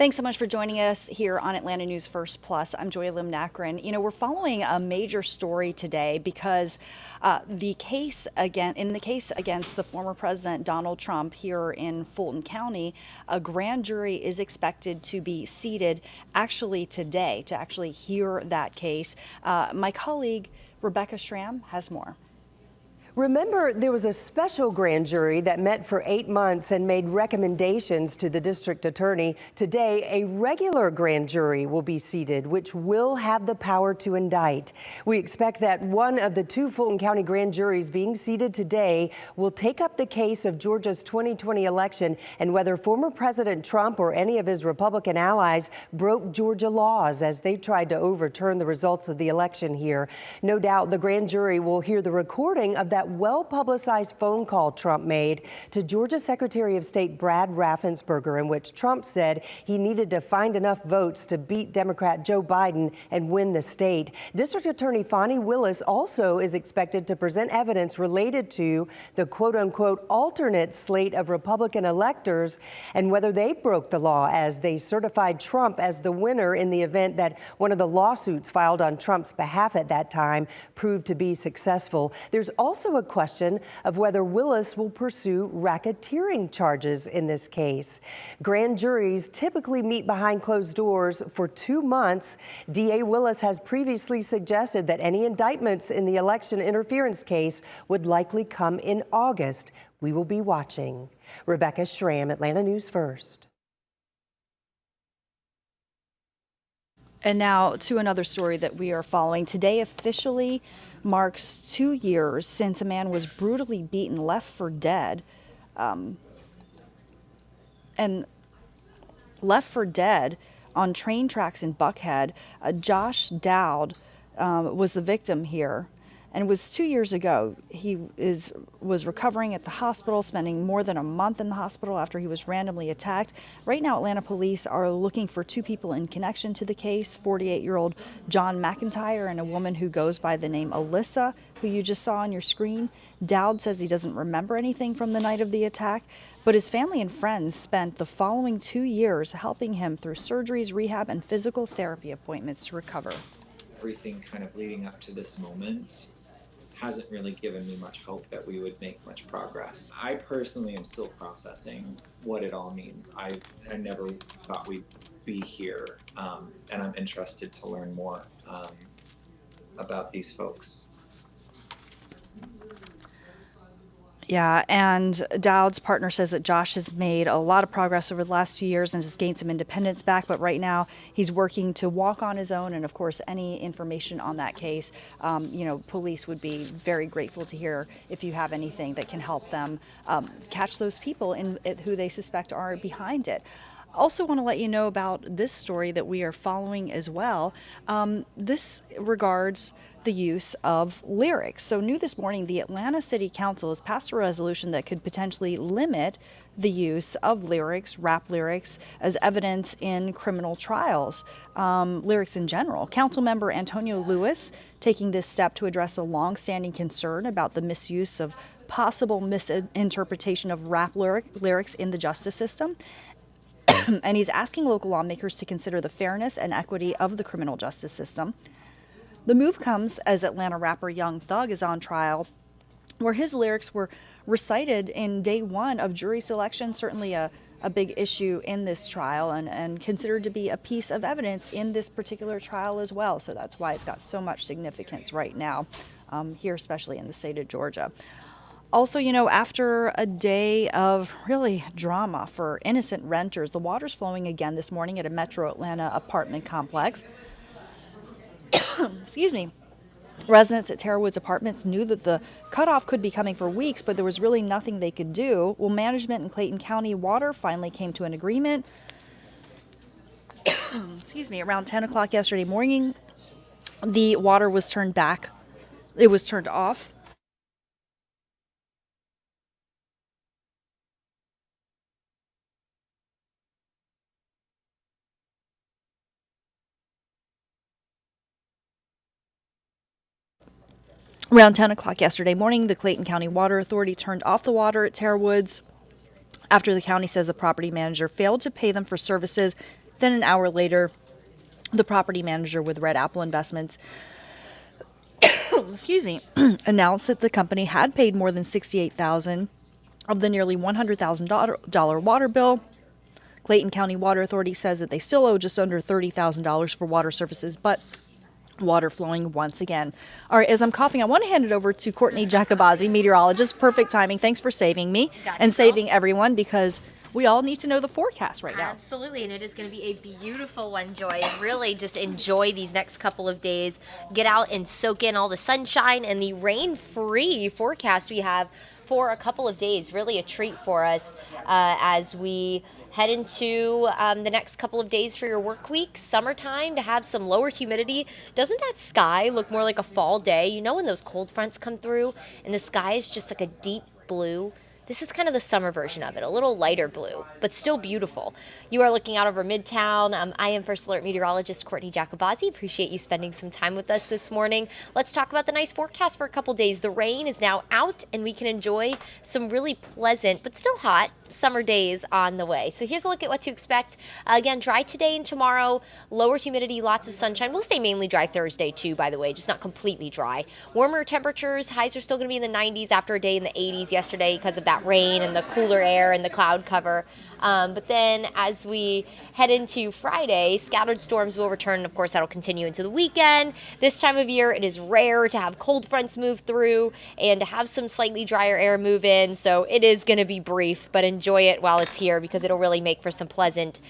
Thanks so much for joining us here on Atlanta News First Plus. I'm Joy Lim-Nakrin. We're following a major story today because in the case against the former President Donald Trump here in Fulton County, a grand jury is expected to be seated actually today to actually hear that case. My colleague Rebecca Schramm has more. Remember, there was a special grand jury that met for 8 months and made recommendations to the district attorney. Today, a regular grand jury will be seated, which will have the power to indict. We expect that one of the 2 Fulton County grand juries being seated today will take up the case of Georgia's 2020 election and whether former President Trump or any of his Republican allies broke Georgia laws as they tried to overturn the results of the election here. No doubt the grand jury will hear the recording of that well-publicized phone call Trump made to Georgia Secretary of State Brad Raffensperger, in which Trump said he needed to find enough votes to beat Democrat Joe Biden and win the state. District Attorney Fani Willis also is expected to present evidence related to the quote-unquote alternate slate of Republican electors and whether they broke the law as they certified Trump as the winner in the event that one of the lawsuits filed on Trump's behalf at that time proved to be successful. There's also a question of whether Willis will pursue racketeering charges in this case. Grand juries typically meet behind closed doors for 2 months. DA Willis has previously suggested that any indictments in the election interference case would likely come in August. We will be watching. Rebecca Schramm, Atlanta News First. And now to another story that we are following. Today officially marks 2 years since a man was brutally beaten, left for dead, on train tracks in Buckhead. Josh Dowd was the victim here. And it was 2 years ago. He was recovering at the hospital, spending more than a month in the hospital after he was randomly attacked. Right now, Atlanta police are looking for 2 people in connection to the case, 48-year-old John McIntyre and a woman who goes by the name Alyssa, who you just saw on your screen. Dowd says he doesn't remember anything from the night of the attack, but his family and friends spent the following 2 years helping him through surgeries, rehab, and physical therapy appointments to recover. Everything kind of leading up to this moment hasn't really given me much hope that we would make much progress. I personally am still processing what it all means. I never thought we'd be here, and I'm interested to learn more about these folks. Yeah, and Dowd's partner says that Josh has made a lot of progress over the last 2 years and has gained some independence back, but right now he's working to walk on his own. And of course, any information on that case, police would be very grateful to hear if you have anything that can help them catch those people who they suspect are behind it. Also want to let you know about this story that we are following as well. This regards the use of lyrics. So new this morning, the Atlanta City Council has passed a resolution that could potentially limit the use of lyrics, rap lyrics, as evidence in criminal trials, lyrics in general. Council member Antonio Lewis taking this step to address a long-standing concern about the misuse of possible misinterpretation of rap lyrics in the justice system. And he's asking local lawmakers to consider the fairness and equity of the criminal justice system. The move comes as Atlanta rapper Young Thug is on trial, where his lyrics were recited in day 1 of jury selection, certainly a big issue in this trial and considered to be a piece of evidence in this particular trial as well. So that's why it's got so much significance right now here, especially in the state of Georgia. Also, after a day of really drama for innocent renters, the water's flowing again this morning at a Metro Atlanta apartment complex. Excuse me. Residents at Terra Woods Apartments knew that the cutoff could be coming for weeks, but there was really nothing they could do. Well, management in Clayton County Water finally came to an agreement. Excuse me. Around 10 o'clock yesterday morning, the water was turned back. It was turned off. Around 10 o'clock yesterday morning, the Clayton County Water Authority turned off the water at Terra Woods after the county says the property manager failed to pay them for services Then an hour later, the property manager with Red Apple Investments excuse me, announced that the company had paid more than $68,000 of the nearly $100,000 water bill. Clayton County Water Authority says that they still owe just under $30,000 for water services, but water flowing once again. All right, as I'm coughing, I want to hand it over to Courtney Jacobazzi, meteorologist. Perfect timing. Thanks for saving me and saving everyone, because we all need to know the forecast right now. Absolutely, and it is going to be a beautiful one, Joy. And really just enjoy these next couple of days. Get out and soak in all the sunshine and the rain-free forecast we have for a couple of days. Really a treat for us as we head into the next couple of days for your work week. Summertime, to have some lower humidity. Doesn't that sky look more like a fall day? You know when those cold fronts come through and the sky is just like a deep blue? This is kind of the summer version of it, a little lighter blue, but still beautiful. You are looking out over Midtown. I am First Alert meteorologist Courtney Jacobazzi. Appreciate you spending some time with us this morning. Let's talk about the nice forecast for a couple days. The rain is now out, and we can enjoy some really pleasant, but still hot, summer days on the way. So here's a look at what to expect. Again, dry today and tomorrow, lower humidity, lots of sunshine. We'll stay mainly dry Thursday too, by the way, just not completely dry. Warmer temperatures, highs are still going to be in the 90s after a day in the 80s yesterday because of that rain and the cooler air and the cloud cover. But then as we head into Friday, scattered storms will return, and of course that'll continue into the weekend. This time of year, it is rare to have cold fronts move through and to have some slightly drier air move in, so it is going to be brief, but enjoy it while it's here because it'll really make for some pleasant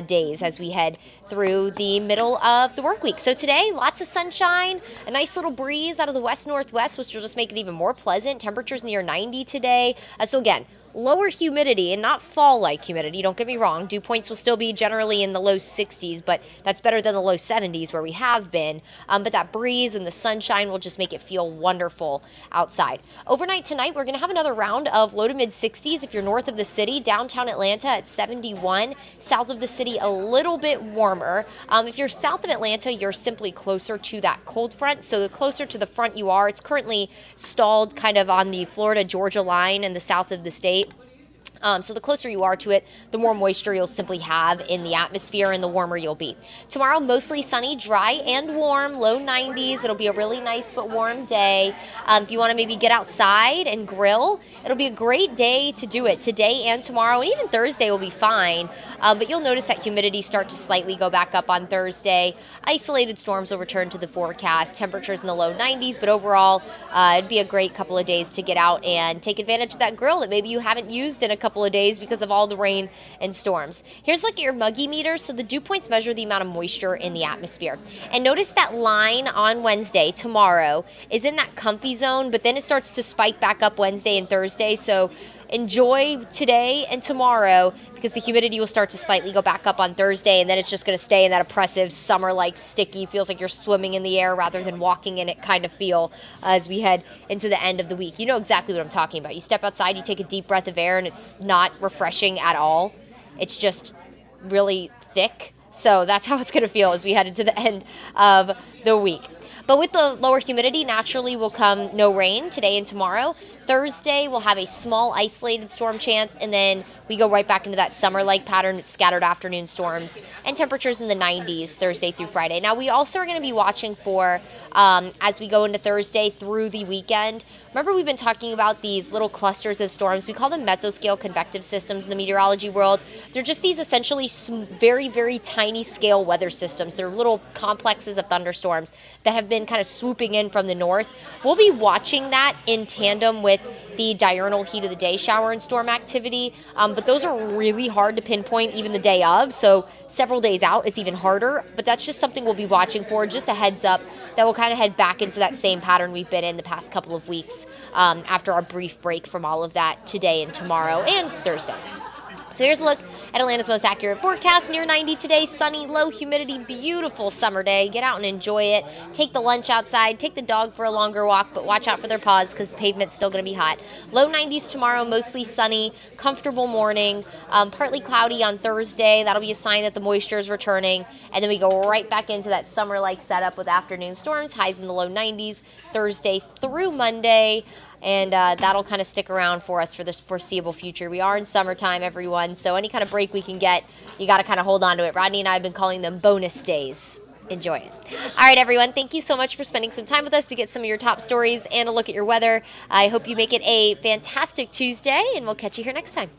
days as we head through the middle of the work week. So today, lots of sunshine, a nice little breeze out of the west-northwest, which will just make it even more pleasant. Temperatures near 90 today. So again, lower humidity and not fall-like humidity, don't get me wrong. Dew points will still be generally in the low 60s, but that's better than the low 70s where we have been. But that breeze and the sunshine will just make it feel wonderful outside. Overnight tonight, we're going to have another round of low to mid 60s if you're north of the city. Downtown Atlanta at 71. South of the city, a little bit warmer. If you're south of Atlanta, you're simply closer to that cold front. So the closer to the front you are, it's currently stalled kind of on the Florida-Georgia line in the south of the state. So the closer you are to it, the more moisture you'll simply have in the atmosphere and the warmer you'll be. Tomorrow, mostly sunny, dry and warm, low 90s. It'll be a really nice but warm day. If you want to maybe get outside and grill, it'll be a great day to do it. Today and tomorrow, and even Thursday will be fine. But you'll notice that humidity start to slightly go back up on Thursday. Isolated storms will return to the forecast. Temperatures in the low 90s, but overall, it'd be a great couple of days to get out and take advantage of that grill that maybe you haven't used in a couple of days because of all the rain and storms. Here's a look at your muggy meter. So the dew points measure the amount of moisture in the atmosphere. And notice that line on Wednesday, tomorrow, is in that comfy zone, but then it starts to spike back up Wednesday and Thursday. So enjoy today and tomorrow because the humidity will start to slightly go back up on Thursday, and then it's just going to stay in that oppressive summer-like sticky, feels like you're swimming in the air rather than walking in it kind of feel as we head into the end of the week. You know exactly what I'm talking about. You step outside, you take a deep breath of air, and it's not refreshing at all. It's just really thick. So that's how it's going to feel as we head into the end of the week. But with the lower humidity, naturally will come no rain today and tomorrow. Thursday, we'll have a small isolated storm chance, and then we go right back into that summer-like pattern with scattered afternoon storms and temperatures in the 90s Thursday through Friday. Now, we also are going to be watching for, as we go into Thursday through the weekend, remember we've been talking about these little clusters of storms. We call them mesoscale convective systems in the meteorology world. They're just these essentially very, very tiny scale weather systems. They're little complexes of thunderstorms that have been kind of swooping in from the north. We'll be watching that in tandem with the diurnal heat of the day shower and storm activity, but those are really hard to pinpoint even the day of, so several days out it's even harder, but that's just something we'll be watching for, just a heads up that we'll kind of head back into that same pattern we've been in the past couple of weeks after our brief break from all of that today and tomorrow and Thursday. So here's a look at Atlanta's most accurate forecast. Near 90 today, sunny, low humidity, beautiful summer day. Get out and enjoy it. Take the lunch outside. Take the dog for a longer walk, but watch out for their paws because the pavement's still going to be hot. Low 90s tomorrow, mostly sunny, comfortable morning, partly cloudy on Thursday. That'll be a sign that the moisture is returning. And then we go right back into that summer-like setup with afternoon storms, highs in the low 90s, Thursday through Monday. and that'll kind of stick around for us for the foreseeable future. We are in summertime, everyone, so any kind of break we can get, you got to kind of hold on to it. Rodney and I have been calling them bonus days. Enjoy it. All right, everyone, thank you so much for spending some time with us to get some of your top stories and a look at your weather. I hope you make it a fantastic Tuesday, and we'll catch you here next time.